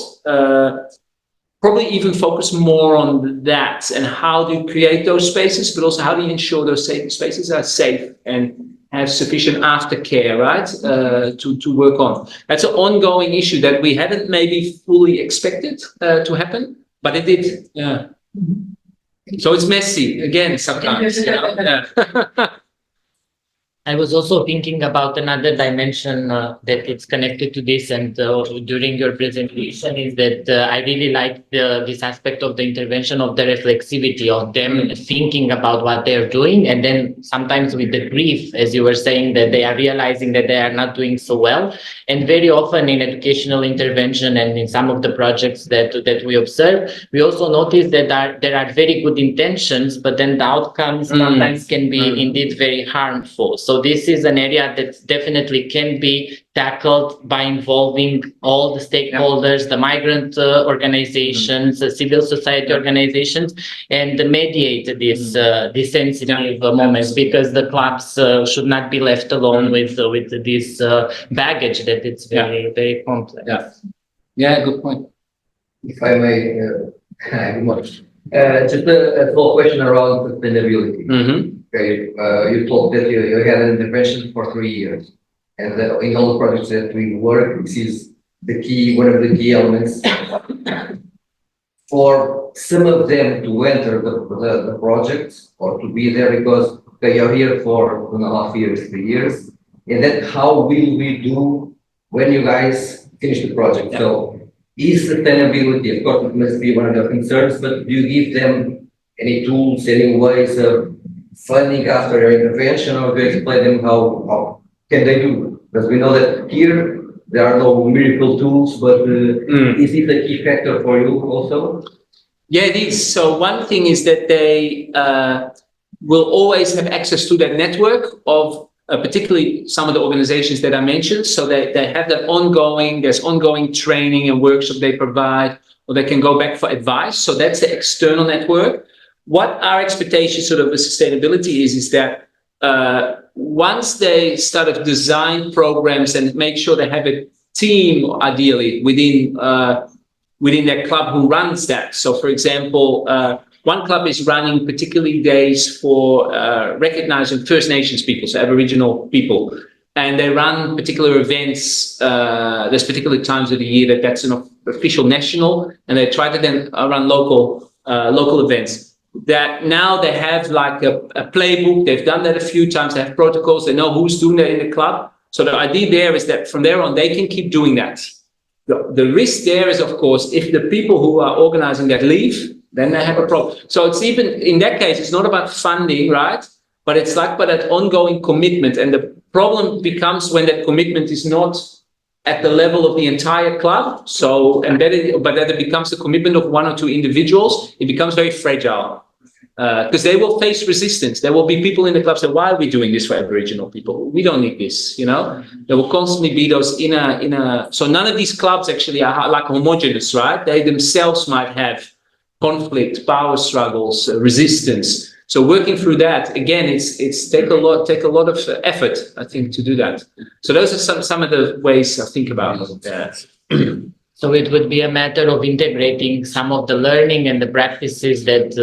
probably even focus more on that and how do you create those spaces, but also how do you ensure those spaces are safe and have sufficient aftercare, right, to work on. That's an ongoing issue that we hadn't maybe fully expected to happen, but it did. Yeah. So it's messy again sometimes. You know? Yeah. I was also thinking about another dimension that it's connected to this, and during your presentation is that I really like this aspect of the intervention of the reflexivity of them thinking about what they're doing, and then sometimes with the grief, as you were saying, that they are realizing that they are not doing so well. And very often in educational intervention and in some of the projects that we observe, we also notice that there are very good intentions, but then the outcomes sometimes can be indeed very harmful. So this is an area that definitely can be tackled by involving all the stakeholders, the migrant organizations, the civil society organizations, and mediate these sensitive moments, because the clubs should not be left alone with this baggage that it's very complex. Yeah, good point. If I may, good morning. Just a small question around sustainability. Okay, you told that you had an intervention for 3 years, and in all the projects that we work, this is one of the key elements for some of them to enter the project or to be there, because they are here for 2.5 years, 3 years, and then how will we do when you guys finish the project? So is sustainability, of course, it must be one of your concerns, but do you give them any tools, any ways of funding after your intervention, or do you explain them how can they do? Because we know that here there are no miracle tools, but is it a key factor for you also? Yeah, it is. So one thing is that they will always have access to that network of particularly some of the organizations that I mentioned. So they have that there's ongoing training and workshop they provide, or they can go back for advice. So that's the external network. What our expectation sort of with sustainability is that once they start to design programs and make sure they have a team, ideally, within their club who runs that. So, for example, one club is running particularly days for recognizing First Nations people, so Aboriginal people. And they run particular events. There's particular times of the year that's an official national, and they try to then run local events. That now they have like a playbook. They've done that a few times. They have protocols. They know who's doing that in the club. So the idea there is that from there on, they can keep doing that. The risk there is, of course, if the people who are organizing that leave, then they have a problem. So it's even, in that case, it's not about funding, right? But it's like about that ongoing commitment. And the problem becomes when that commitment is not at the level of the entire club. So, but that it becomes the commitment of one or two individuals, it becomes very fragile. Because they will face resistance. There will be people in the club saying, why are we doing this for Aboriginal people? We don't need this, you know? There will constantly be those inner... So none of these clubs actually are like homogeneous, right? They themselves might have conflict, power struggles, resistance. So working through that, again, it's take a lot of effort, I think, to do that. So those are some of the ways I think about that. So it would be a matter of integrating some of the learning and the practices that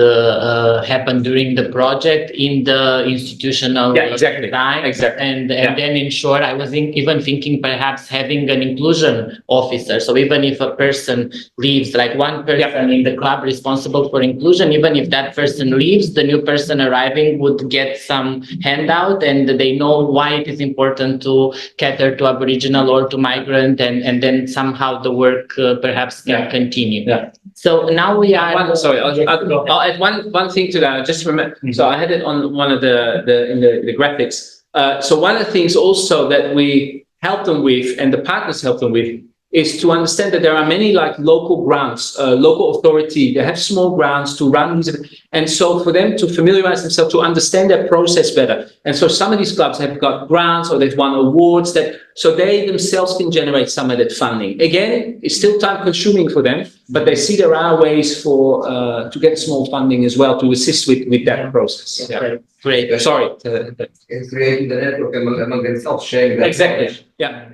happen during the project in the institutional design. Exactly. And then ensure, I was even thinking perhaps having an inclusion officer. So even if a person leaves, like one person in the club responsible for inclusion, even if that person leaves, the new person arriving would get some handout, and they know why it is important to cater to Aboriginal or to migrant, and then somehow the work perhaps can continue. Yeah. So now we are. I'll add one thing to that. Just remember. So I had it on one of the graphics. So one of the things also that we help them with, and the partners help them with, is to understand that there are many like local grants, local authority, they have small grants to run these, and so for them to familiarize themselves, to understand their process better. And so some of these clubs have got grants or they've won awards so they themselves can generate some of that funding. Again, it's still time consuming for them, but they see there are ways to get small funding as well to assist with that process. Yeah. Great. Sorry. It's creating the network among themselves, sharing that. Exactly. Yeah.